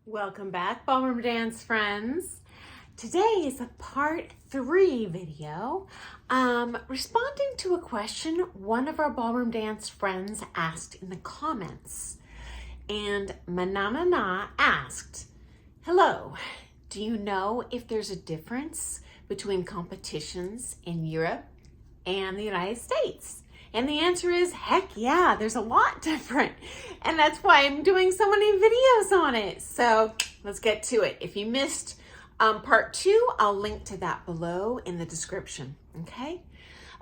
Welcome back, Ballroom Dance friends. Today is a part 3 video responding to a question one of our Ballroom Dance friends asked in the comments. And Mananana asked, hello, do you know if there's a difference between competitions in Europe and the United States? And the answer is, heck yeah, there's a lot different. And that's why I'm doing so many videos on it. So let's get to it. If you missed part 2, I'll link to that below in the description, okay?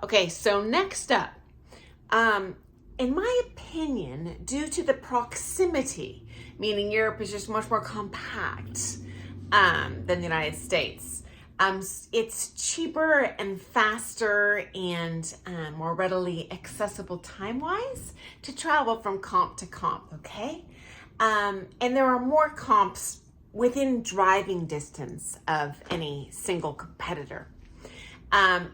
Okay, so next up, in my opinion, due to the proximity, meaning Europe is just much more compact than the United States, it's cheaper and faster and more readily accessible time-wise to travel from comp to comp, okay? And there are more comps within driving distance of any single competitor.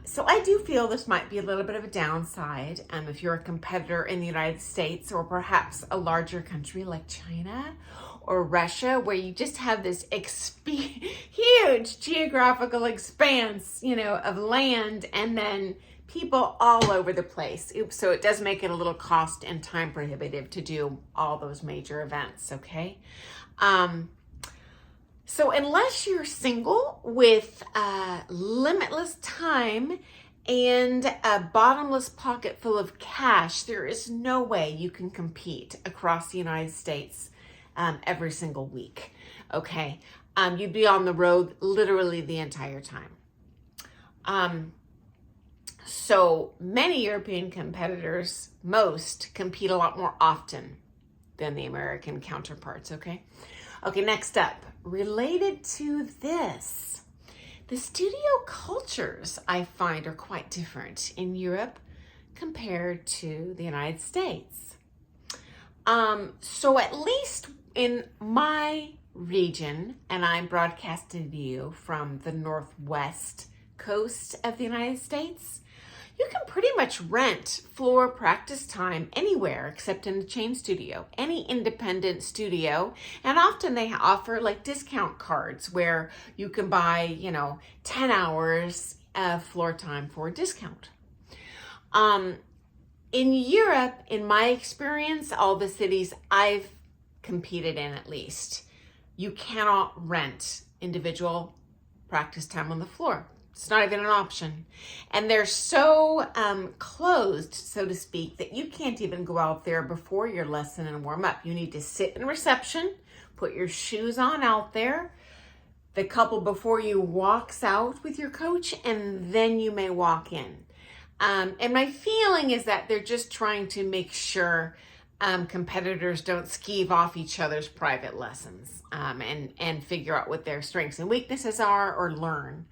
So I do feel this might be a little bit of a downside if you're a competitor in the United States or perhaps a larger country like China or Russia, where you just have this huge geographical expanse, of land and then people all over the place. So it does make it a little cost and time prohibitive to do all those major events, okay? So unless you're single with limitless time and a bottomless pocket full of cash, there is no way you can compete across the United States every single week, okay? You'd be on the road literally the entire time. So many European competitors, most, compete a lot more often than the American counterparts, okay? Okay, next up, related to this, the studio cultures I find are quite different in Europe compared to the United States. So at least in my region, and I'm broadcasting to you from the northwest coast of the United States, you can pretty much rent floor practice time anywhere except in a chain studio, any independent studio. And often they offer like discount cards where you can buy, 10 hours of floor time for a discount. In Europe, in my experience, all the cities I've competed in at least, you cannot rent individual practice time on the floor. It's not even an option. And they're so closed, so to speak, that you can't even go out there before your lesson and warm up. You need to sit in reception, put your shoes on out there. The couple before you walks out with your coach, and then you may walk in. And my feeling is that they're just trying to make sure competitors don't skeeve off each other's private lessons and figure out what their strengths and weaknesses are or learn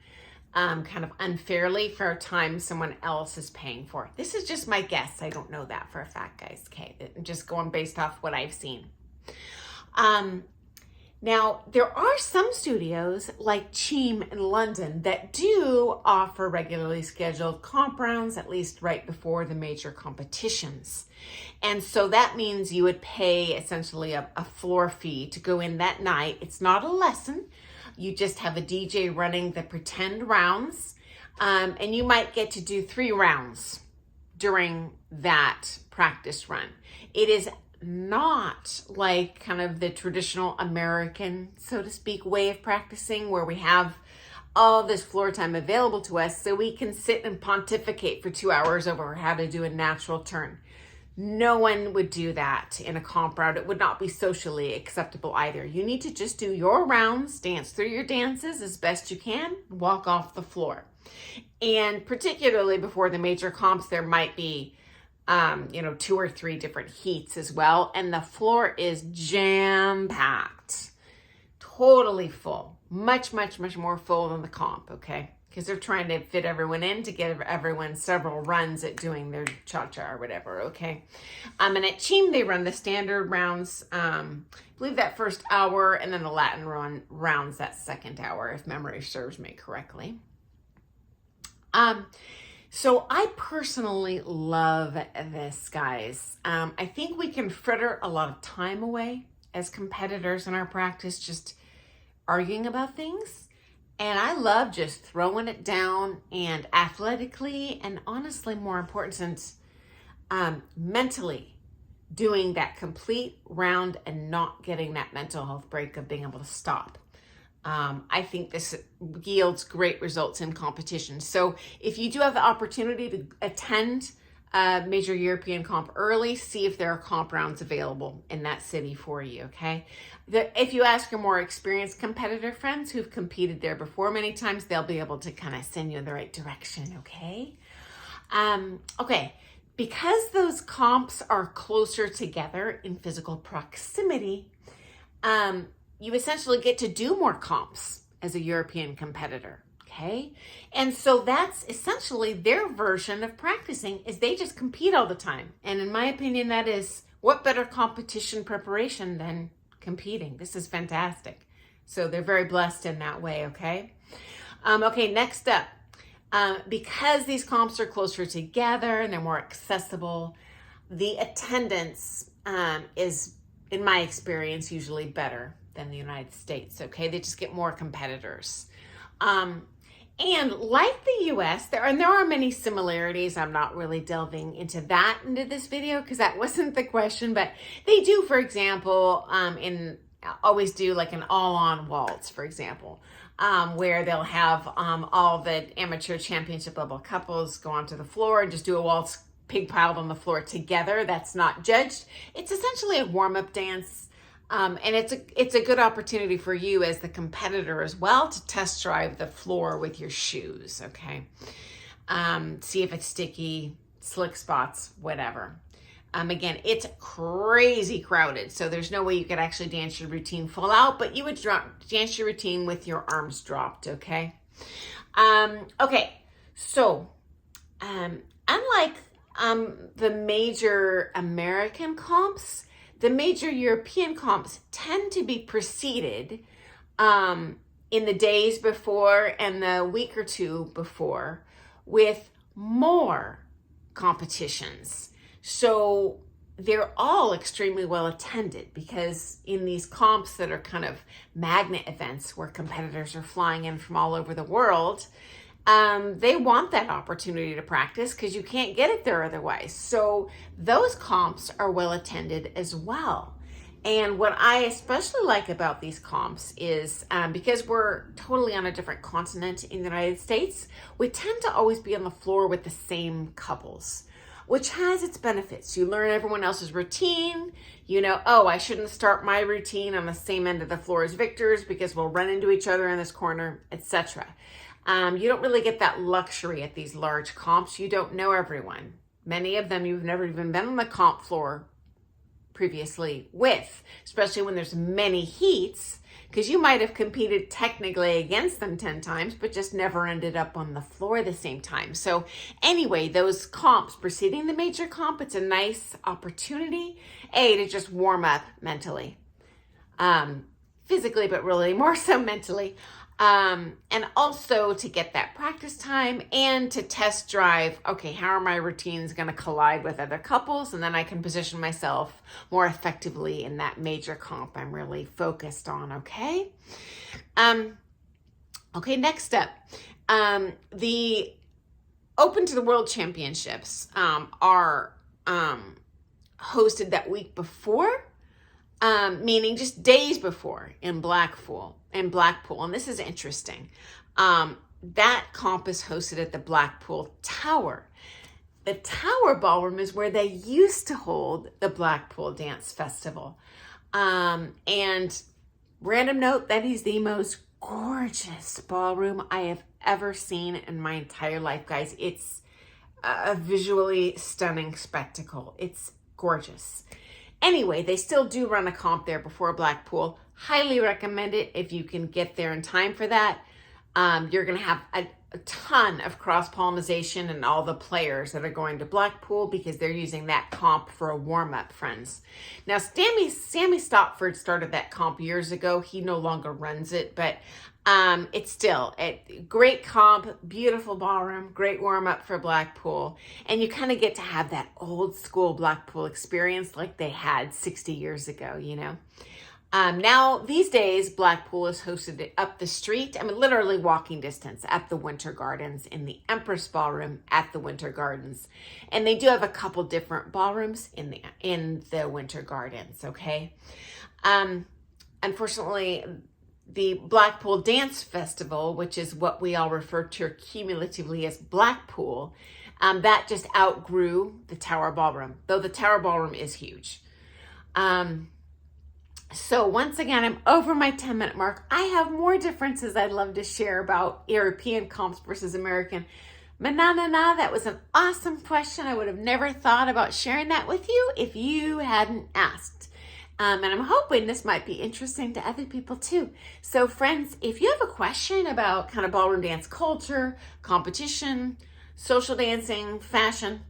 kind of unfairly for a time someone else is paying for. This is just my guess. I don't know that for a fact, guys. Okay, I'm just going based off what I've seen. Now, there are some studios like Cheam in London that do offer regularly scheduled comp rounds, at least right before the major competitions. And so that means you would pay essentially a floor fee to go in that night. It's not a lesson. You just have a DJ running the pretend rounds, and you might get to do 3 rounds during that practice run. It is not like kind of the traditional American, so to speak, way of practicing where we have all this floor time available to us so we can sit and pontificate for 2 hours over how to do a natural turn. No one would do that in a comp round. It would not be socially acceptable either. You need to just do your rounds, dance through your dances as best you can, walk off the floor. And particularly before the major comps, there might be 2 or 3 different heats as well. And the floor is jam-packed, totally full, much, much, much more full than the comp, okay? Because they're trying to fit everyone in to give everyone several runs at doing their cha-cha or whatever, okay? And at Cheam, they run the standard rounds, I believe that first hour, and then the Latin rounds that second hour, if memory serves me correctly. So I personally love this, guys. I think we can fritter a lot of time away as competitors in our practice, just arguing about things. And I love just throwing it down and athletically, and honestly, more important, since mentally doing that complete round and not getting that mental health break of being able to stop. I think this yields great results in competition. So if you do have the opportunity to attend a major European comp early, see if there are comp rounds available in that city for you, okay? If you ask your more experienced competitor friends who've competed there before many times, they'll be able to kind of send you in the right direction, okay? Okay, because those comps are closer together in physical proximity, you essentially get to do more comps as a European competitor, okay? And so that's essentially their version of practicing, is they just compete all the time. And in my opinion, that is, what better competition preparation than competing? This is fantastic. So they're very blessed in that way, okay? Okay, next up, because these comps are closer together and they're more accessible, the attendance is, in my experience, usually better than the United States, okay? They just get more competitors. And like the US, there are many similarities. I'm not really delving into this video because that wasn't the question, but they do, for example, always do like an all-on waltz, for example, where they'll have all the amateur championship level couples go onto the floor and just do a waltz pig piled on the floor together. That's not judged. It's essentially a warm-up dance. And it's a good opportunity for you as the competitor as well to test drive the floor with your shoes, okay? See if it's sticky, slick spots, whatever. Again, it's crazy crowded, so there's no way you could actually dance your routine full out, but you would dance your routine with your arms dropped, okay? Okay, so unlike the major American comps, the major European comps tend to be preceded in the days before and the week or two before with more competitions. So they're all extremely well attended, because in these comps that are kind of magnet events where competitors are flying in from all over the world, they want that opportunity to practice because you can't get it there otherwise. So those comps are well attended as well. And what I especially like about these comps is because we're totally on a different continent in the United States, we tend to always be on the floor with the same couples, which has its benefits. You learn everyone else's routine. You know, oh, I shouldn't start my routine on the same end of the floor as Victor's because we'll run into each other in this corner, etc. You don't really get that luxury at these large comps. You don't know everyone. Many of them you've never even been on the comp floor previously with, especially when there's many heats, because you might have competed technically against them 10 times, but just never ended up on the floor the same time. So anyway, those comps preceding the major comp, it's a nice opportunity, to just warm up mentally, physically, but really more so mentally. And also to get that practice time and to test drive, okay, how are my routines going to collide with other couples? And then I can position myself more effectively in that major comp I'm really focused on, okay? Okay, next up, the Open to the World Championships are hosted that week before, meaning just days before in Blackpool. And this is interesting. That comp is hosted at the Blackpool Tower. The Tower Ballroom is where they used to hold the Blackpool Dance Festival. And random note, that is the most gorgeous ballroom I have ever seen in my entire life, guys. It's a visually stunning spectacle. It's gorgeous. Anyway, they still do run a comp there before Blackpool. Highly recommend it if you can get there in time for that. You're going to have a ton of cross-pollination and all the players that are going to Blackpool because they're using that comp for a warm-up, friends. Now, Sammy Stopford started that comp years ago. He no longer runs it, but it's still a great comp, beautiful ballroom, great warm-up for Blackpool. And you kind of get to have that old-school Blackpool experience like they had 60 years ago, you know. Now, these days, Blackpool is hosted up the street. I mean, literally walking distance at the Winter Gardens in the Empress Ballroom at the Winter Gardens. And they do have a couple different ballrooms in the Winter Gardens, okay? Unfortunately, the Blackpool Dance Festival, which is what we all refer to cumulatively as Blackpool, that just outgrew the Tower Ballroom, though the Tower Ballroom is huge. So once again, I'm over my 10-minute mark. I have more differences I'd love to share about European comps versus American. But that was an awesome question. I would have never thought about sharing that with you if you hadn't asked. And I'm hoping this might be interesting to other people too. So friends, if you have a question about kind of ballroom dance culture, competition, social dancing, fashion,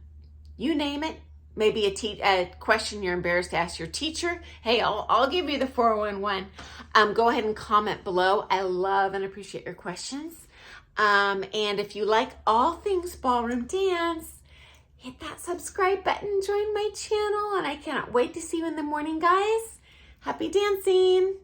you name it, maybe a question you're embarrassed to ask your teacher, hey, I'll give you the 411. Go ahead and comment below. I love and appreciate your questions. And if you like all things ballroom dance, hit that subscribe button, join my channel, and I cannot wait to see you in the morning, guys. Happy dancing.